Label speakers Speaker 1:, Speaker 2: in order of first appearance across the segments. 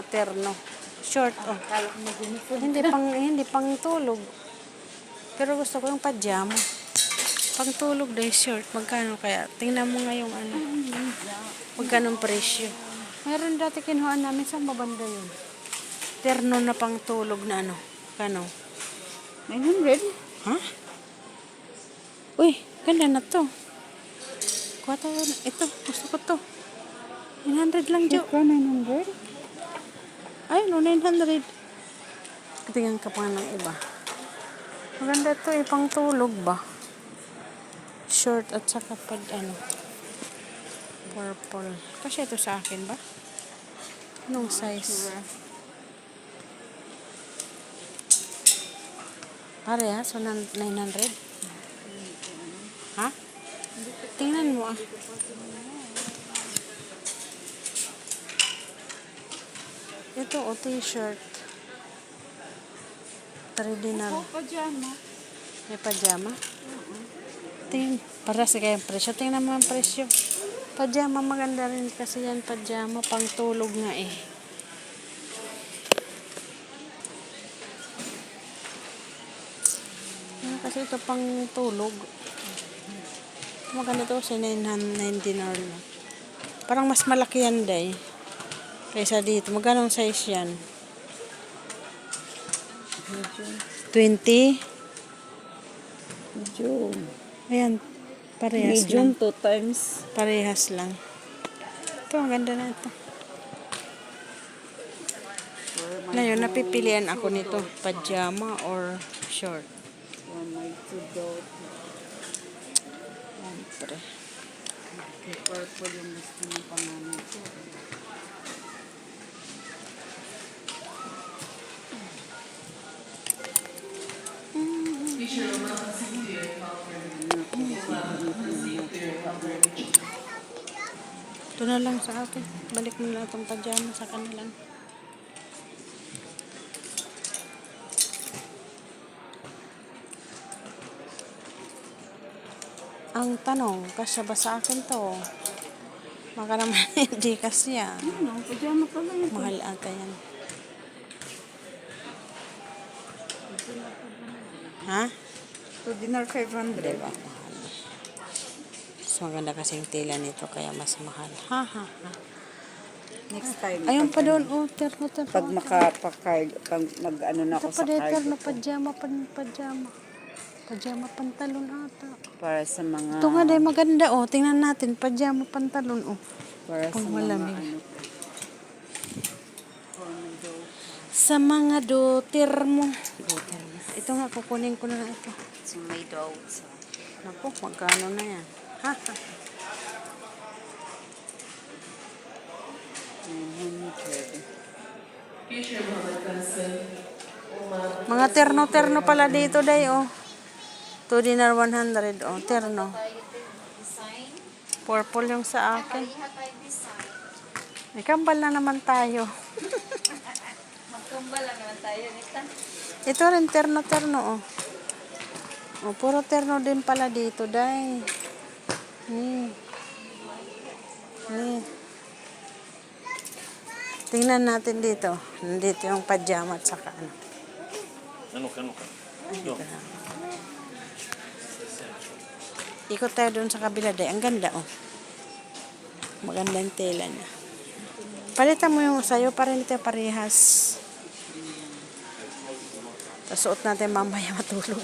Speaker 1: terno. Short, oh. Hindi pang tulog. Pero gusto ko yung pajama. Pang tulog day short. Magkano kaya? Tingnan mo nga yung ano. Magkano presyo. Meron dati kinuhaan namin sa mabanda yun. Terno na pang tulog na ano. Kano?
Speaker 2: 900?
Speaker 1: Ha? Uy, ganda na to. Kuha tayo. Ito, gusto ko to. 900 lang, Jo.
Speaker 2: Ito, 900?
Speaker 1: Ay, no, 900. Tingnan ka pa ng iba. Maganda to eh, pang tulog ba? Short at saka pag ano. Purple. Kasi ito sa akin ba? Anong size? Pare ha? So, 900? Ha? Tingnan mo ah. Ito o, t-shirt. 3 dinar.
Speaker 2: Pajama.
Speaker 1: May pajama? Tingnan. Para sa kayang presyo. Tingnan mo ang presyo. Pajama maganda rin kasi yan. Pajama pang tulog nga eh. Kasi ito pang tulog. Maganda to sa 999 lang. Parang mas malaki yan day. Kaysa dito. Magkano size yan? 20?
Speaker 2: Medium.
Speaker 1: Ayan. Parehas
Speaker 2: Medium
Speaker 1: lang.
Speaker 2: 2 times.
Speaker 1: Parehas lang. Ito, ang ganda na ito. Ngayon, napipilian ako nito. Pajama or short.
Speaker 2: For my two daughters.
Speaker 1: Siyempre.
Speaker 2: Purple yung gusto ng pangalan ko.
Speaker 1: Ito na lang sa akin. Balik mo na itong pajama sa kanilang. Ang tanong, kasya ba sa akin to? Baka naman hindi kasya.
Speaker 2: Ano? Pajama pala yun.
Speaker 1: Mahal ata yan. Ha?
Speaker 2: 2 dinar 500.
Speaker 1: Diba? Mas maganda kasing tela nito kaya mas mahal. Ha ha ha.
Speaker 2: Next time.
Speaker 1: Ayun pa doon. Oh, terno.
Speaker 2: Pag makapag-card, pag mag-ano na
Speaker 1: Ito
Speaker 2: ako
Speaker 1: pa
Speaker 2: sa
Speaker 1: din,
Speaker 2: card.
Speaker 1: terno, pajama. Pajama pantalon ata.
Speaker 2: Para sa mga...
Speaker 1: Ito nga din maganda oh. Tingnan natin. Pajama pantalon oh.
Speaker 2: Para
Speaker 1: Pang
Speaker 2: sa mga
Speaker 1: malamig.
Speaker 2: ano.
Speaker 1: Sa mga doter mo. Ito nga, kukunin ko na ito.
Speaker 2: Sa may dogs.
Speaker 1: Naku, magkano na yan? Ha?
Speaker 2: 900.
Speaker 1: Mga terno pala dito, day, oh. 2 dinar 100, oh. Terno. Purple yung sa akin. May kambal na naman tayo.
Speaker 2: Magkambal lang naman tayo, Nita.
Speaker 1: Ito rin, terno, oh. Oh, puro terno din pala dito, day. Ni. Tingnan natin dito. Nandito yung pajama at saka ano.
Speaker 3: Ano ka?
Speaker 1: Ikot tayo doon sa kabila, day. Ang ganda, oh. Maganda yung tela niya. Palitan mo yung sayo para hindi tayo parehas. Tapos suot natin mamaya matulog.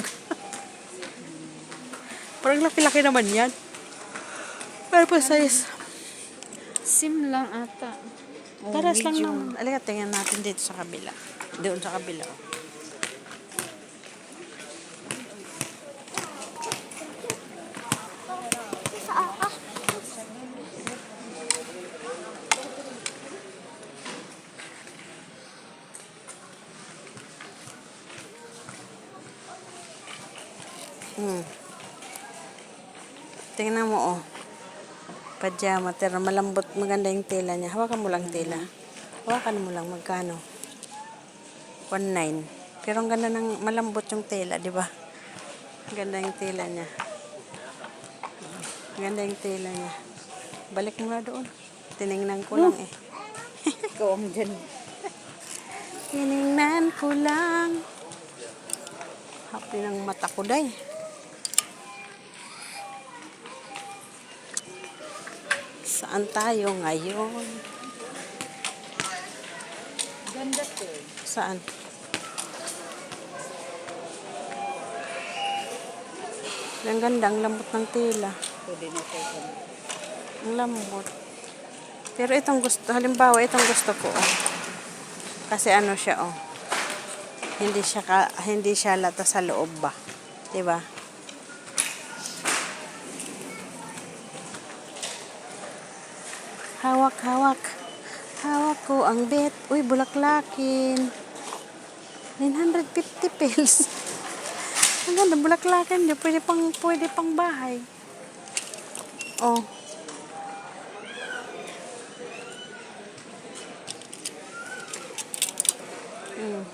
Speaker 1: Parang laki-laki naman yan. Pero po size.
Speaker 2: Sim lang ata.
Speaker 1: Paras lang naman. Alika, tingnan natin dito sa kabila. Doon sa kabila, oh. Tingnan mo, oh. Pajama, pero malambot, maganda yung tela niya. Hawakan mo lang tela. Hawakan mo lang, magkano? 1.9. Pero ang ganda ng malambot yung tela, di ba? Ganda yung tela niya. Ganda yung tela niya. Balik mo na doon. Tinignan ko lang eh.
Speaker 2: Ikaw ang dyan.
Speaker 1: Tiningnan ko lang. Happy ng mata ko, day. Saan tayo ngayon?
Speaker 2: Ganda to.
Speaker 1: Saan? Ang ganda, ang lambot ng tela.
Speaker 2: Pwede na to.
Speaker 1: Ang lambot. Pero itong gusto, halimbawa itong gusto ko, oh. Kasi ano siya, oh. Hindi siya lata sa loob ba? 'Di ba? Hawak, hawak. Hawak ko ang bet. Uy, bulaklakin. 950 pesos. Ang ganda, bulaklakin. Pwede pang bahay. Oh. Mm.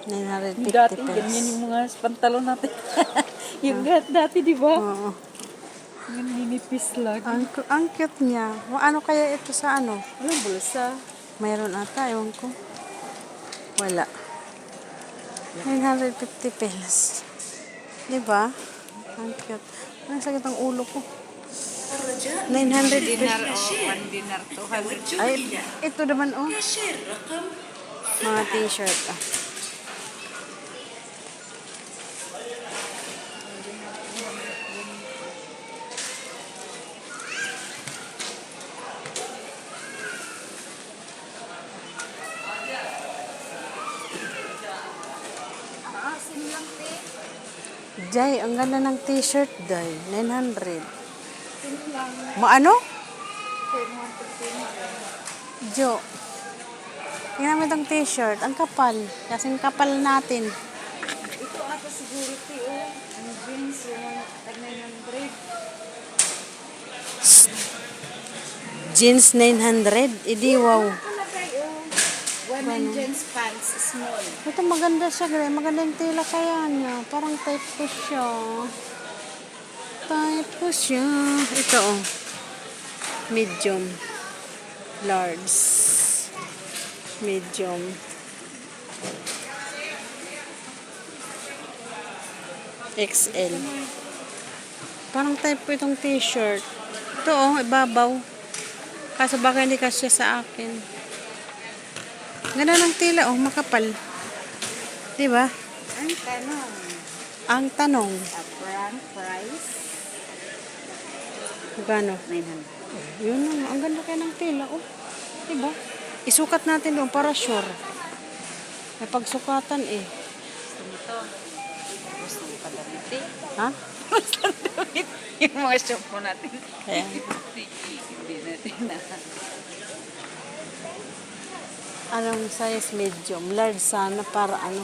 Speaker 1: 950
Speaker 2: Dati,
Speaker 1: pesos.
Speaker 2: ganyan yung mga pantalon natin. Yung dati, di ba?
Speaker 1: Oo.
Speaker 2: Yung ninipis lang.
Speaker 1: Ang cute niya. Ano kaya ito sa ano?
Speaker 2: Walang bulsa.
Speaker 1: Mayroon ata, ewan ko. Wala. 950 pesos. Diba? Ang cute. Ang sakit ang ulo ko. 900
Speaker 2: Dinar,
Speaker 1: pesos.
Speaker 2: one dinar, 200.
Speaker 1: Ay, ito naman, oh. Mga t-shirt, ah. Jay, ang ganda ng t-shirt, Day. 900. Maano? Jo. Tingnan mo itong t-shirt. Ang kapal. Kasing kapal natin.
Speaker 2: Ito ata siguro, oh. Ang jeans, yung 900.
Speaker 1: Jeans 900. Idi, wow.
Speaker 2: One and jeans pants, small.
Speaker 1: Ito maganda siya, Gray. Maganda yung tela kaya niya. Parang type ko siya. Type ko siya. Ito, oh. Medium. Large. Medium. XL. Parang type ko itong t-shirt. Ito, oh. Ibabaw. Kaso baka hindi kasya sa akin. Ganda ng tela, oh, makapal. Diba?
Speaker 2: Ang tanong,
Speaker 1: Ang tanong,
Speaker 2: brand price?
Speaker 1: gano?
Speaker 2: 900.
Speaker 1: Yun lang, ang ganda kaya ng tela, oh. Diba? Isukat natin doon para sure. May pagsukatan, eh.
Speaker 2: Gusto mo to? Gusto mo pa damit eh?
Speaker 1: Ha?
Speaker 2: Gusto mo damit? Yung mga shop po natin.
Speaker 1: Ayan.
Speaker 2: Hindi natin na.
Speaker 1: Anong size? Medium. Large sana para ano.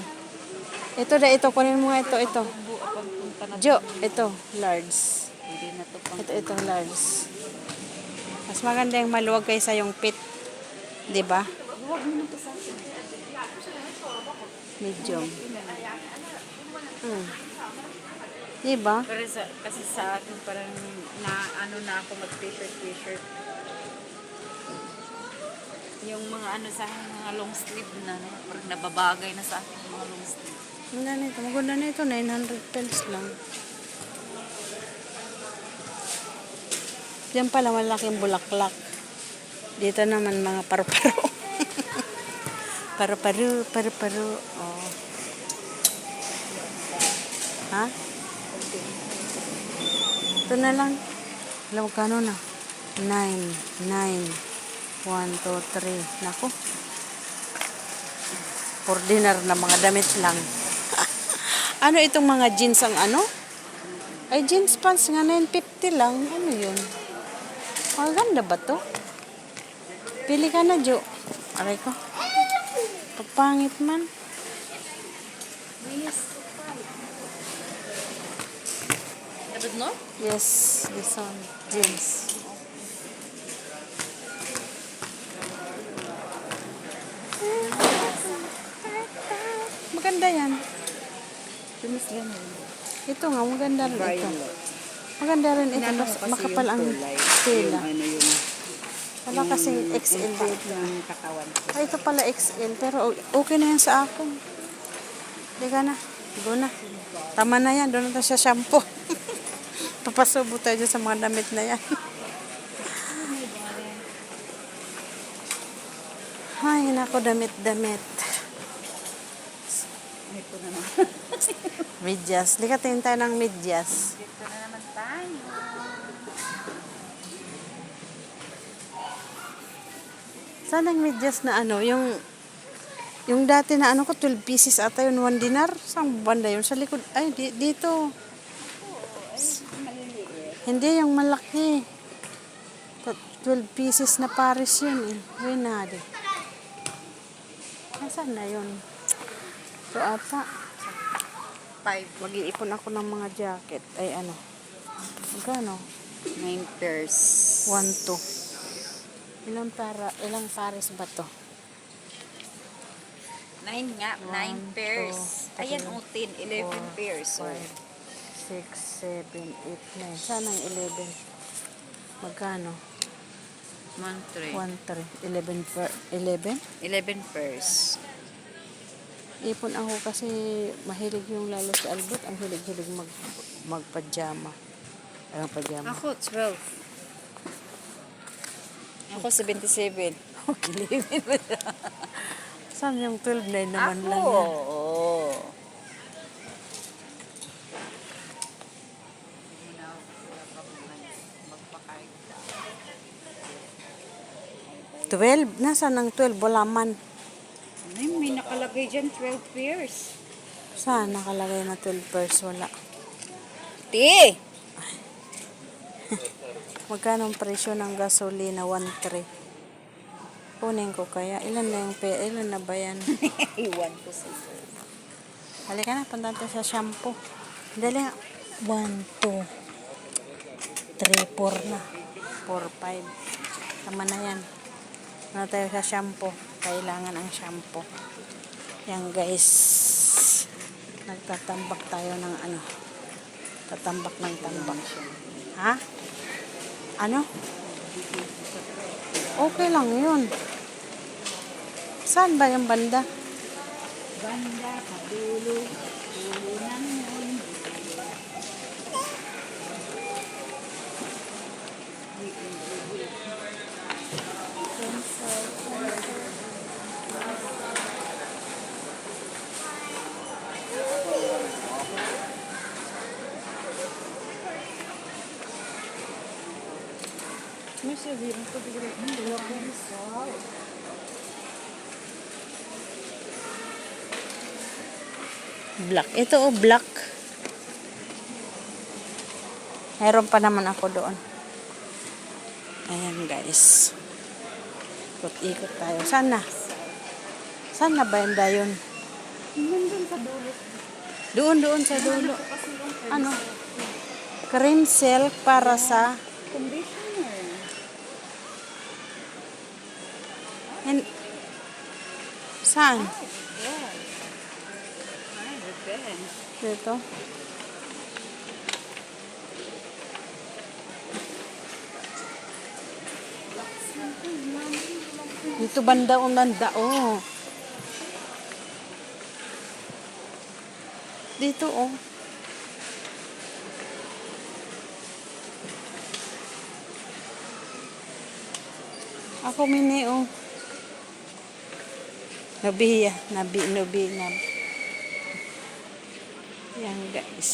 Speaker 1: Ito na, ito. Kunin mo nga ito, ito.
Speaker 2: Buo pagpunta na.
Speaker 1: Jo, ito. Large.
Speaker 2: Hindi na to pang.
Speaker 1: Ito, large. Mas maganda yung maluwag kaysa yung pit. Diba?
Speaker 2: Huwag mo na to sa akin.
Speaker 1: Medium. Diba?
Speaker 2: Pero kasi sa akin parang na ako mag-t-shirt. Yung mga ano sa akin, mga long sleeve na, no? Parang nababagay na sa akin yung mga long sleeve.
Speaker 1: Maganda nito. 900 pesos lang. Diyan pala malaking bulaklak. Dito naman mga paru-paro. Paru-paro. Oh. Ha? Ito na lang. Alam mo kano na? 9. 1, 2, 3. Naku. For dinner na mga damit lang. Ano itong mga jeans ang ano? Ay, jeans pants nga 950 lang. Ano yun? Maganda ba to? Pili ka na, Jo. Aray ko. Pagpangit man.
Speaker 2: Dapat no?
Speaker 1: Yes, this one. Jeans. Maganda yan.
Speaker 2: Tumis lang yun.
Speaker 1: Ito nga, maganda rin ito. Maganda rin ito. Mas makapal ang tela.
Speaker 2: Ano yung
Speaker 1: Wala kasing XL dito.
Speaker 2: Yung katawan ko.
Speaker 1: Ay, ito pala XL. Pero okay na yan sa akin. Hindi ka na. Go na. Tama na yan. Doon na tayo sa shampoo. Papasubo tayo dyan sa mga damit na yan. Ay, nako, damit-damit.
Speaker 2: Ito na naman.
Speaker 1: Medyas. Likatin tayo ng medyas.
Speaker 2: Dito na naman tayo.
Speaker 1: Saan ang medyas na ano? Yung dati na ano ko, 12 pieces ata yun, 1 dinar. Saan banda yun? Sa likod. Ay, dito. Hindi, yung malaki. 12 pieces na Paris yun eh. Yun na di. Saan na yun? Ito ata.
Speaker 2: 5.
Speaker 1: Mag-iipon ako ng mga jacket. Ay ano. Magkano?
Speaker 2: 9 pairs.
Speaker 1: 1, 2. Ilang Paris ba to?
Speaker 2: 9 nga. 9 pairs. Ayan, 10. 11 pairs.
Speaker 1: 5, 6, 7, 8, 9. Saan ang 11? Magkano?
Speaker 2: 1, 3.
Speaker 1: 1, 3. 11?
Speaker 2: 11 pairs.
Speaker 1: Ipon ako kasi mahilig yung lalo si Albert. Ang hilig-hilig magpajama. Ang pajama.
Speaker 2: Ako, 12. Ako, 77. Okay,
Speaker 1: Saan yung 12 na naman
Speaker 2: Ako,
Speaker 1: lang yan?
Speaker 2: oo.
Speaker 1: 12? Nasaan ang 12? Wala man.
Speaker 2: Ay, may nakalagay dyan 12 pairs.
Speaker 1: Saan nakalagay na 12 pairs? Wala.
Speaker 2: Ti!
Speaker 1: Magkano ang presyo ng gasolina? 1.3. Kunin ko kaya. Ilan na ba yan?
Speaker 2: Iwan ko sa iyo.
Speaker 1: Halika na, punta tayo sa shampoo. Dali nga. 1, 2, 3, 4 na. 4, 5. Tama na yan. Punta tayo sa shampoo. Kailangan ang shampoo. Yan guys. Nagtatambak tayo ng ano. Tatambak ng tambak. Ha? Ano? Okay lang yun. Saan ba yung banda?
Speaker 2: Banda, kadulo, dulo ng mundo.
Speaker 1: May sabihin ko bigla. Black. Ito oh, black. Meron pa naman ako doon. Ayan guys. Ikot-ikot tayo. Saan na? Saan na ba yung dayon?
Speaker 2: Nandun sa dulo.
Speaker 1: Doon sa dulo. Ano? Cream silk para sa...
Speaker 2: Conditioner.
Speaker 1: Saan?
Speaker 2: Yeah. Ay, depends.
Speaker 1: Dito. Dito banda o nanda, oh. Dito, oh. Ako mini, oh. Nabi. Yan, guys.